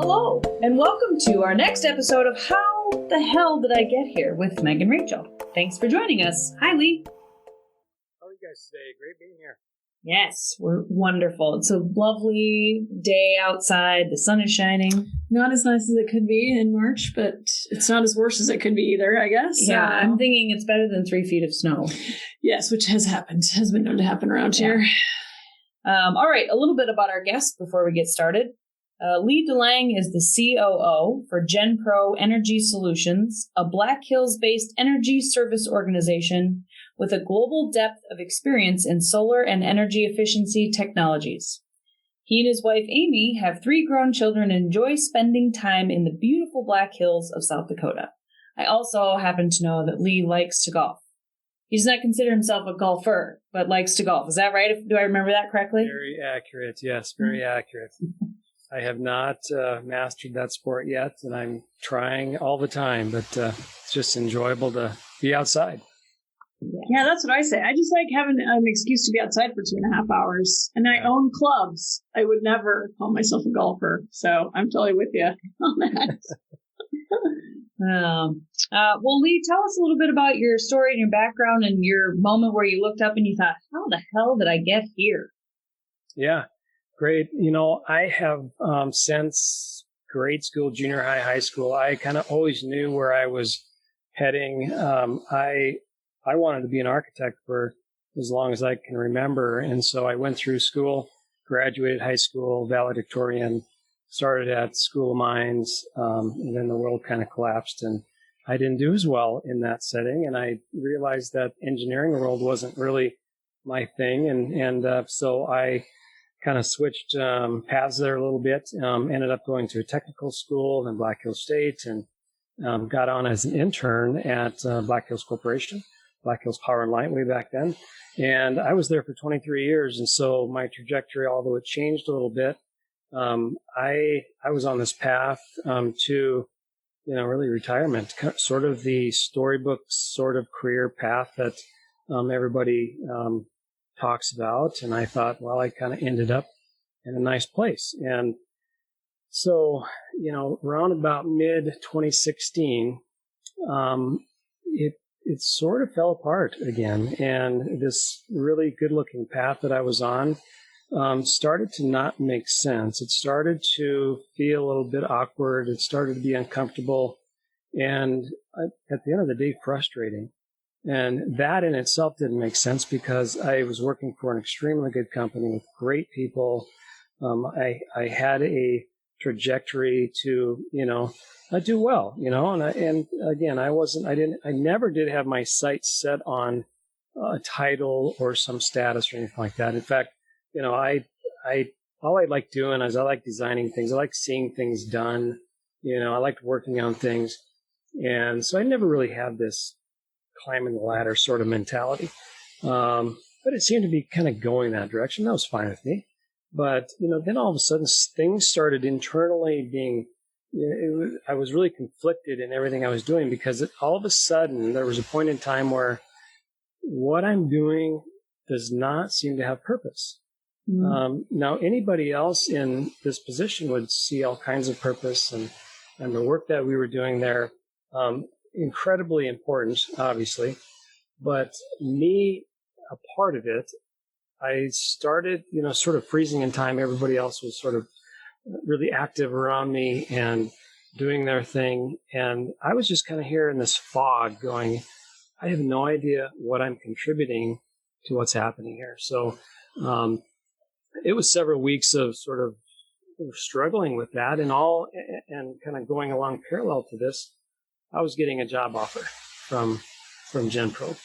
Hello, and welcome to our next episode of How the Hell Did I Get Here with Meg and Rachel. Thanks for joining us. Hi, Lee. How are you guys today? Great being here. Yes, we're wonderful. It's a lovely day outside. The sun is shining. Not as nice as it could be in March, but it's not as worse as it could be either, I guess. Yeah, I'm thinking it's better than 3 feet of snow. Yes, which has been known to happen around here. All right, a little bit about our guest before we get started. Lee DeLange is the COO for GenPro Energy Solutions, a Black Hills-based energy service organization with a global depth of experience in solar and energy efficiency technologies. He and his wife, Amy, have 3 grown children and enjoy spending time in the beautiful Black Hills of South Dakota. I also happen to know that Lee likes to golf. He does not consider himself a golfer, but likes to golf. Is that right? Do I remember that correctly? Very accurate. Yes, very accurate. I have not mastered that sport yet, and I'm trying all the time, but it's just enjoyable to be outside. Yeah, that's what I say. I just like having an excuse to be outside for 2.5 hours. And I own clubs. I would never call myself a golfer. So I'm totally with you on that. Well, Lee, tell us a little bit about your story and your background and your moment where you looked up and you thought, how the hell did I get here? Yeah, great. I have since grade school, junior high, high school, I kind of always knew where I was heading. I wanted to be an architect for as long as I can remember. And so I went through school, graduated high school, valedictorian, started at School of Mines, and then the world kind of collapsed and I didn't do as well in that setting. And I realized that engineering world wasn't really my thing. And so I kind of switched paths there a little bit, ended up going to a technical school in Black Hills State and got on as an intern at Black Hills Corporation. Black Hills Power and Light way back then. And I was there for 23 years. And so my trajectory, although it changed a little bit, I was on this path to, really retirement, sort of the storybook sort of career path that everybody talks about. And I thought, well, I kind of ended up in a nice place. And so, around about mid 2016, it sort of fell apart again. And this really good looking path that I was on started to not make sense. It started to feel a little bit awkward. It started to be uncomfortable. And at the end of the day, frustrating. And that in itself didn't make sense because I was working for an extremely good company with great people. I had a trajectory to, I do well, and again, I never did have my sights set on a title or some status or anything like that. In fact, all I like doing is I like designing things. I like seeing things done. I liked working on things. And so I never really had this climbing the ladder sort of mentality. But it seemed to be kind of going that direction. That was fine with me. But, then all of a sudden things started internally being, I was really conflicted in everything I was doing because all of a sudden there was a point in time where what I'm doing does not seem to have purpose. Now, anybody else in this position would see all kinds of purpose and the work that we were doing there, incredibly important, obviously. But me, a part of it, I started, sort of freezing in time. Everybody else was sort of really active around me and doing their thing. And I was just kind of here in this fog going, I have no idea what I'm contributing to what's happening here. So it was several weeks of sort of struggling with that and kind of going along parallel to this. I was getting a job offer from GenPro.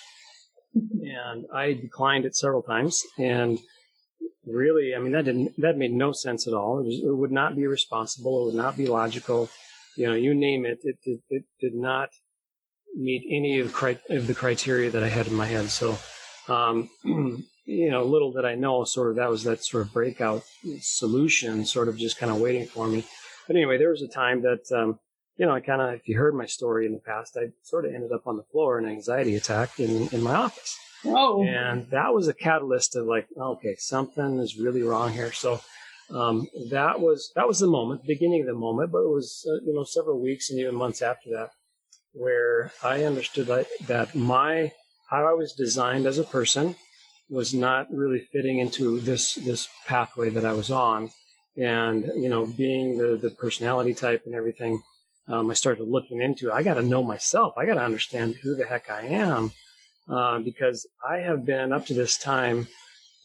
And I declined it several times. And really, that made no sense at all. It would not be responsible. It would not be logical. You name it. It did not meet any of the criteria that I had in my head. So, little did I know that was that sort of breakout solution sort of just kind of waiting for me. But anyway, there was a time that, if you heard my story in the past, I sort of ended up on the floor in an anxiety attack in my office. Whoa. And that was a catalyst of like, okay, something is really wrong here. So that was the moment, the beginning of the moment, but it was several weeks and even months after that where I understood that how I was designed as a person was not really fitting into this pathway that I was on. And, being the personality type and everything, I started looking into it. I got to know myself. I got to understand who the heck I am, because I have been up to this time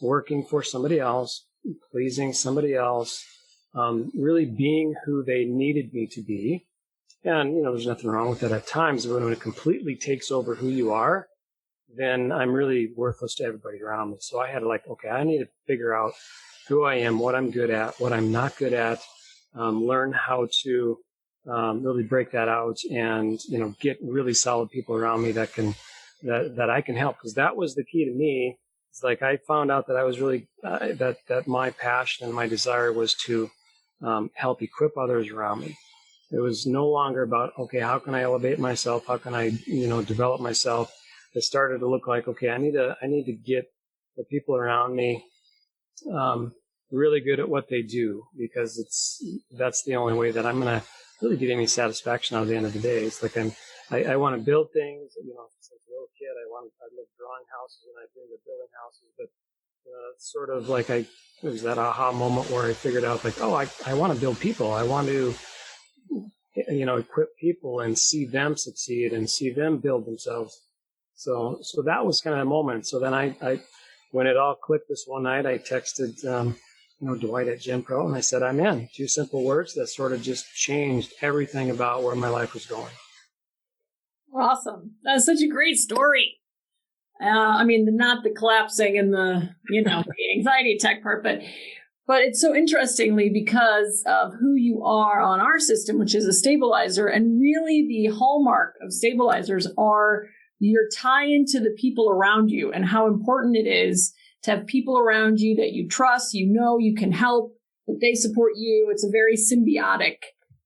working for somebody else, pleasing somebody else, really being who they needed me to be. And, there's nothing wrong with that at times, but when it completely takes over who you are, then I'm really worthless to everybody around me. So I had to okay, I need to figure out who I am, what I'm good at, what I'm not good at, learn how to really break that out and, get really solid people around me that I can help. Because that was the key to me. It's I found out that I was really, that my passion and my desire was to help equip others around me. It was no longer about, okay, how can I elevate myself? How can I, develop myself? It started to look okay, I need to get the people around me really good at what they do, because that's the only way that I'm going to really get any satisfaction out of the end of the day. It's I want to build things. Since I was a little kid, I love drawing houses and I dreamed of building houses. But it's sort of it was that aha moment where I figured out I want to build people. I want to equip people and see them succeed and see them build themselves. So that was kind of the moment. So then I when it all clicked this one night, I texted Dwight at GenPro and I said, I'm in. 2 simple words that sort of just changed everything about where my life was going. Awesome. That's such a great story. Not the collapsing and the, the anxiety attack part, but it's so interestingly because of who you are on our system, which is a stabilizer. And really the hallmark of stabilizers are your tie into the people around you and how important it is to have people around you that you trust, you can help, that they support you. It's a very symbiotic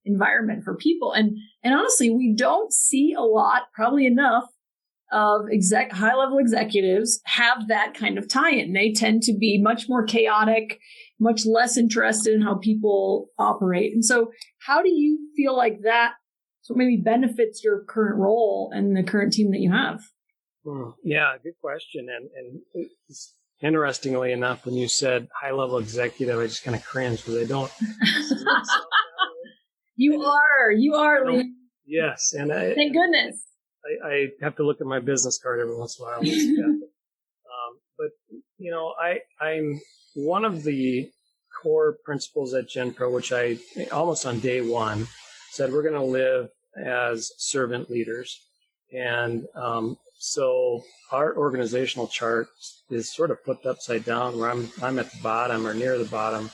environment for people. And honestly, we don't see a lot, probably enough, of high-level executives have that kind of tie-in. They tend to be much more chaotic, much less interested in how people operate. And so how do you feel like that so maybe benefits your current role and the current team that you have? Yeah, good question. And it's, interestingly enough, when you said high-level executive, I just kind of cringed because I don't see myself that way. You are, Lee. Yes. And thank goodness. I have to look at my business card every once in a while. But I'm one of the core principles at GenPro, which I almost on day one said we're going to live as servant leaders. And so our organizational chart is sort of flipped upside down where I'm at the bottom or near the bottom,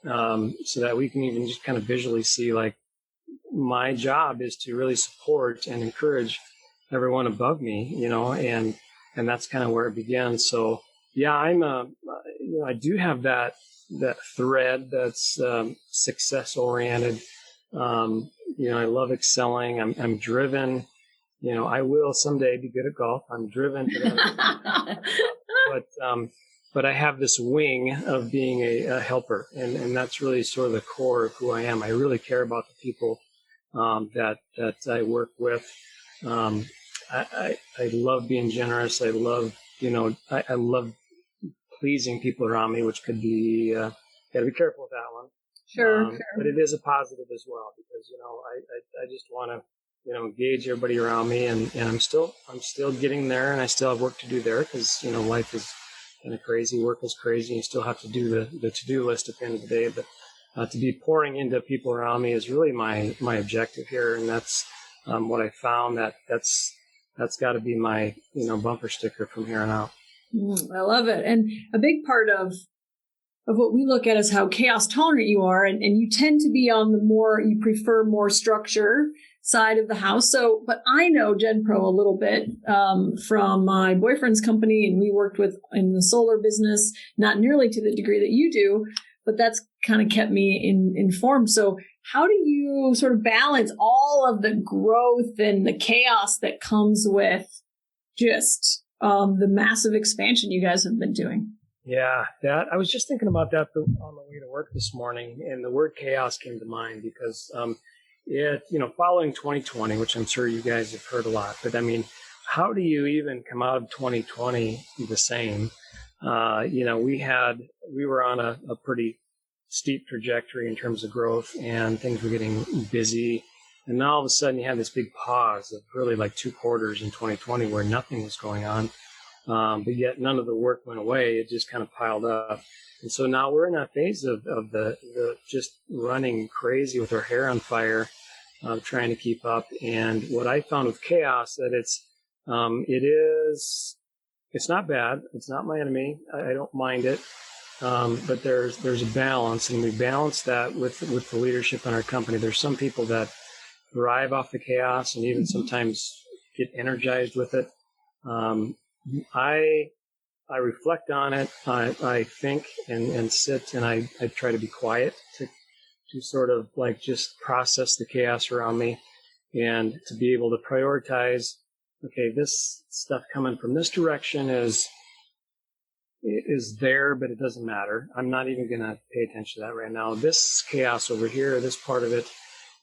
so that we can even just kind of visually see my job is to really support and encourage everyone above me, and that's kind of where it began. So yeah, I do have that thread that's success oriented. I love excelling. I'm driven. I will someday be good at golf. I'm driven to that. But I have this wing of being a helper, and that's really sort of the core of who I am. I really care about the people that I work with. I love being generous. I love, I love pleasing people around me, which could be, got to be careful with that one. Sure. But it is a positive as well because, I just want to, engage everybody around me and I'm still getting there and I still have work to do there because, life is kind of crazy. Work is crazy. You still have to do the to-do list at the end of the day. But to be pouring into people around me is really my objective here. And that's what I found that's got to be my, bumper sticker from here on out. I love it. And a big part of what we look at is how chaos tolerant you are. And you tend to be on you prefer more structure side of the house. So, but I know GenPro a little bit from my boyfriend's company, and we worked with in the solar business, not nearly to the degree that you do, but that's kind of kept me informed. So how do you sort of balance all of the growth and the chaos that comes with just the massive expansion you guys have been doing? Yeah, that I was just thinking about that on the way to work this morning, and the word chaos came to mind because following 2020, which I'm sure you guys have heard a lot, but I mean, how do you even come out of 2020 the same? We were on a pretty steep trajectory in terms of growth, and things were getting busy. And now all of a sudden you have this big pause of really like 2 quarters in 2020 where nothing was going on. But yet none of the work went away. It just kind of piled up. And so now we're in that phase of the just running crazy with our hair on fire, trying to keep up. And what I found with chaos that it's not bad. It's not my enemy. I don't mind it. But there's a balance, and we balance that with the leadership in our company. There's some people that thrive off the chaos and even sometimes get energized with it. I reflect on it. I think and sit, and I try to be quiet to sort of like just process the chaos around me, and to be able to prioritize. Okay, this stuff coming from this direction is there, but it doesn't matter. I'm not even going to pay attention to that right now. This chaos over here, this part of it,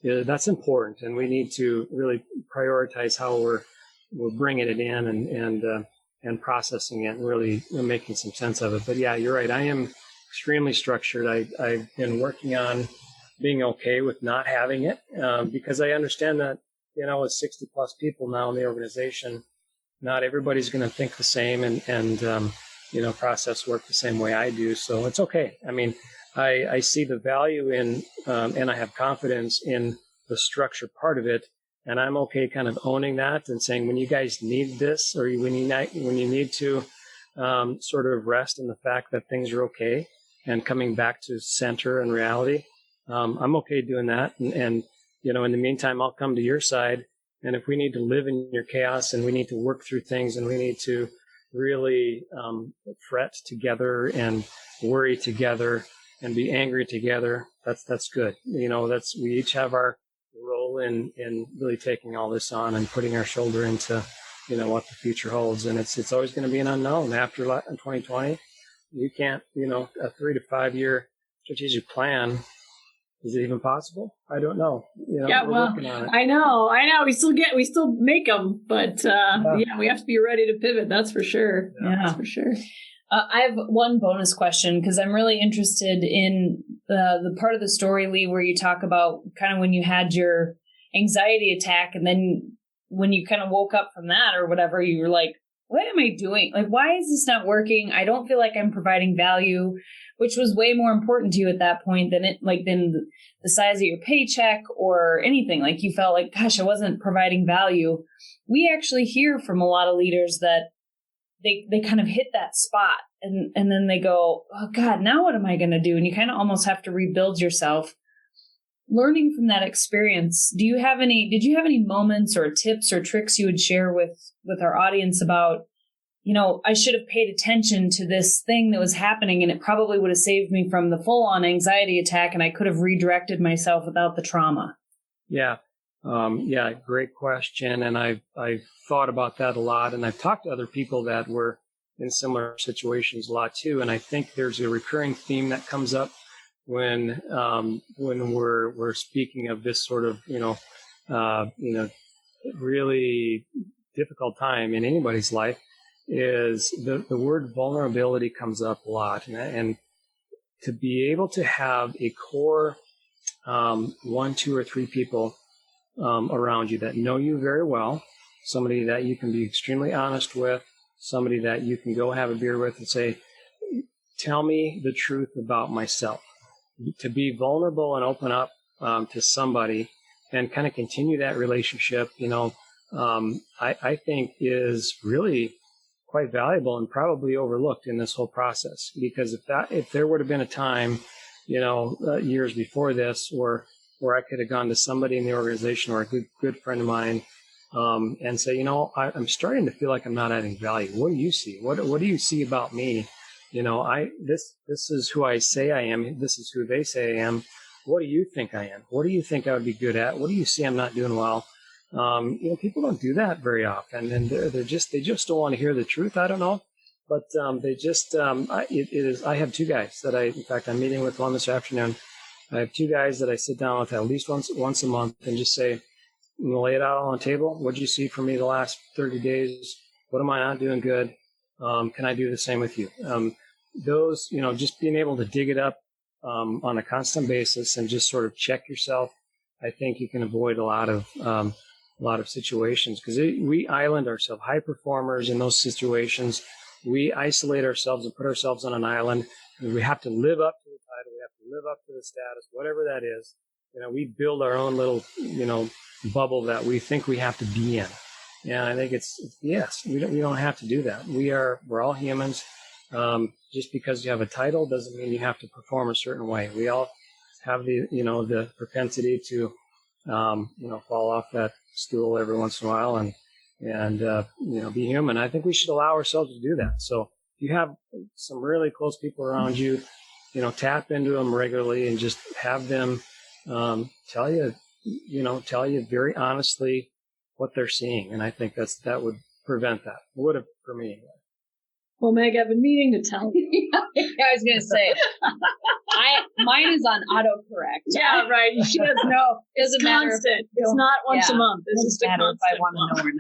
that's important, and we need to really prioritize how we're bringing it in and processing it and really making some sense of it. But yeah, you're right. I am extremely structured. I've been working on being okay with not having it because I understand that, with 60 plus people now in the organization, not everybody's going to think the same and process work the same way I do. So it's okay. I mean, I see the value in, and I have confidence in the structure part of it. And I'm okay kind of owning that and saying, when you guys need this, or when you need to sort of rest in the fact that things are okay and coming back to center and reality, I'm okay doing that. And in the meantime, I'll come to your side. And if we need to live in your chaos and we need to work through things and we need to really fret together and worry together and be angry together, that's good. We each have our role in really taking all this on and putting our shoulder into, what the future holds. And it's always going to be an unknown after 2020. You can't, a 3 to 5 year strategic plan. Is it even possible? I don't know. Yeah, well, I know. We still make them, but we have to be ready to pivot. That's for sure. Yeah, that's for sure. I have one bonus question because I'm really interested in the part of the story, Lee, where you talk about kind of when you had your anxiety attack, and then when you kind of woke up from that or whatever, you were like, what am I doing? Like, why is this not working? I don't feel like I'm providing value, which was way more important to you at that point than the size of your paycheck or anything. Like, you felt like, gosh, I wasn't providing value. We actually hear from a lot of leaders that they kind of hit that spot and then they go, oh God, now what am I going to do? And you kind of almost have to rebuild yourself. Learning from that experience, did you have any moments or tips or tricks you would share with our audience about, I should have paid attention to this thing that was happening and it probably would have saved me from the full on anxiety attack and I could have redirected myself without the trauma? Yeah. Great question. And I've thought about that a lot, and I've talked to other people that were in similar situations a lot too. And I think there's a recurring theme that comes up when we're speaking of this sort of, really difficult time in anybody's life, is the word vulnerability comes up a lot. And to be able to have a core 1, 2, or 3 people around you that know you very well, somebody that you can be extremely honest with, somebody that you can go have a beer with and say, tell me the truth about myself. To be vulnerable and open up to somebody and kind of continue that relationship, I think is really quite valuable and probably overlooked in this whole process. Because if there would have been a time, years before this, where I could have gone to somebody in the organization or a good friend of mine and say, I'm starting to feel like I'm not adding value. What do you see? What do you see about me? This is who I say I am. This is who they say I am. What do you think I am? What do you think I would be good at? What do you see I'm not doing well? People don't do that very often, and they just don't want to hear the truth. I don't know. But they just, it is, I have two guys that in fact, I'm meeting with one this afternoon. I have two guys that I sit down with at least once a month and just say, I'm going to lay it out on the table. What did you see from me the last 30 days? What am I not doing good? Can I do the same with you? Those, just being able to dig it up on a constant basis and just sort of check yourself, I think you can avoid a lot of situations, because we island ourselves, high performers in those situations. We isolate ourselves and put ourselves on an island. We have to live up to the title. We have to live up to the status, whatever that is. We build our own little, bubble that we think we have to be in. And I think it's yes, we don't have to do that. We're all humans. Just because you have a title doesn't mean you have to perform a certain way. We all have the propensity to, fall off that stool every once in a while and be human. I think we should allow ourselves to do that. So if you have some really close people around you, tap into them regularly and just have them tell you very honestly what they're seeing. And I think that would prevent that. It would have for me anyway. Well, Meg, I've been meaning to tell you. I was going to say, mine is on autocorrect. Yeah, right. She has no. It's constant. It's not once a month. It's just a constant. If I want to know or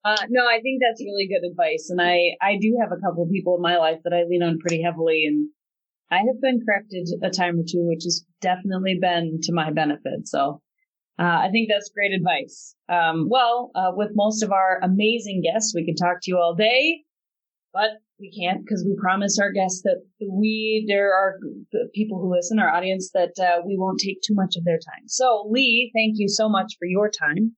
not. No, I think that's really good advice. And I do have a couple of people in my life that I lean on pretty heavily. And I have been corrected a time or two, which has definitely been to my benefit. So I think that's great advice. With most of our amazing guests, we could talk to you all day, but we can't, because we promised our guests that there are people who listen, our audience, that we won't take too much of their time. So Lee, thank you so much for your time.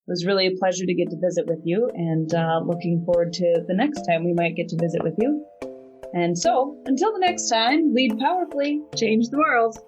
It was really a pleasure to get to visit with you, and looking forward to the next time we might get to visit with you. And so until the next time, lead powerfully, change the world.